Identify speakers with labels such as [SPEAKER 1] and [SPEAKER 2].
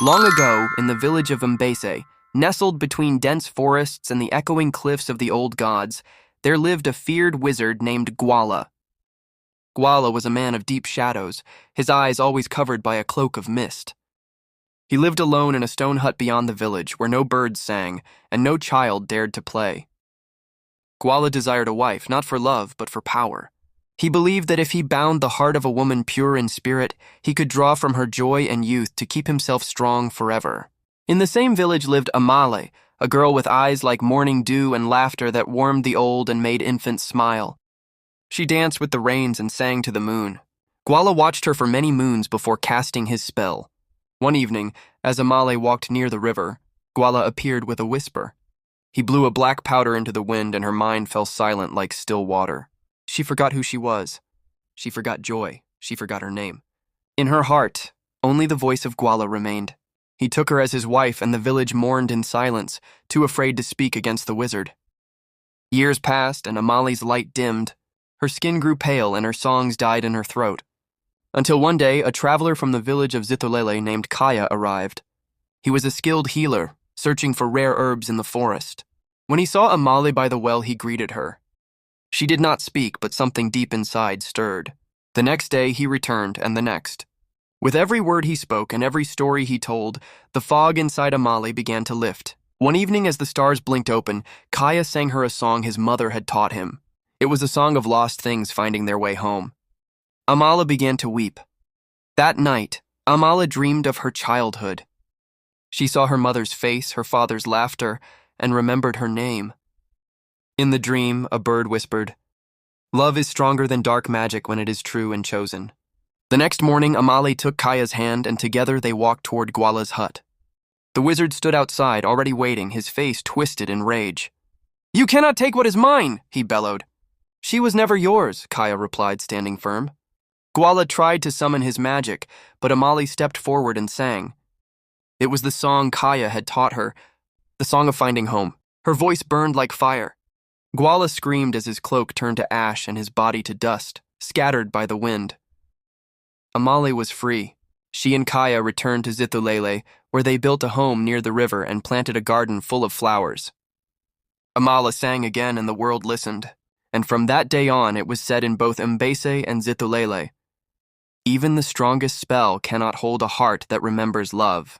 [SPEAKER 1] Long ago, in the village of Mbese, nestled between dense forests and the echoing cliffs of the old gods, there lived a feared wizard named Gwala. Gwala was a man of deep shadows, his eyes always covered by a cloak of mist. He lived alone in a stone hut beyond the village, where no birds sang, and no child dared to play. Gwala desired a wife, not for love, but for power. He believed that if he bound the heart of a woman pure in spirit, he could draw from her joy and youth to keep himself strong forever. In the same village lived Amale, a girl with eyes like morning dew and laughter that warmed the old and made infants smile. She danced with the rains and sang to the moon. Gwala watched her for many moons before casting his spell. One evening, as Amale walked near the river, Gwala appeared with a whisper. He blew a black powder into the wind and her mind fell silent like still water. She forgot who she was. She forgot joy. She forgot her name. In her heart, only the voice of Gwala remained. He took her as his wife, and the village mourned in silence, too afraid to speak against the wizard. Years passed, and Amali's light dimmed. Her skin grew pale, and her songs died in her throat. Until one day, a traveler from the village of Zitulele named Kaya arrived. He was a skilled healer, searching for rare herbs in the forest. When he saw Amale by the well, he greeted her. She did not speak, but something deep inside stirred. The next day he returned, and the next. With every word he spoke and every story he told, the fog inside Amale began to lift. One evening as the stars blinked open, Kaya sang her a song his mother had taught him. It was a song of lost things finding their way home. Amale began to weep. That night, Amale dreamed of her childhood. She saw her mother's face, her father's laughter, and remembered her name. In the dream, a bird whispered, "Love is stronger than dark magic when it is true and chosen." The next morning, Amale took Kaya's hand, and together they walked toward Gwala's hut. The wizard stood outside, already waiting, his face twisted in rage. "You cannot take what is mine," he bellowed. "She was never yours," Kaya replied, standing firm. Gwala tried to summon his magic, but Amale stepped forward and sang. It was the song Kaya had taught her, the song of finding home. Her voice burned like fire. Gwala screamed as his cloak turned to ash and his body to dust, scattered by the wind. Amale was free. She and Kaya returned to Zitulele, where they built a home near the river and planted a garden full of flowers. Amale sang again and the world listened, and from that day on it was said in both Mbese and Zitulele, "Even the strongest spell cannot hold a heart that remembers love."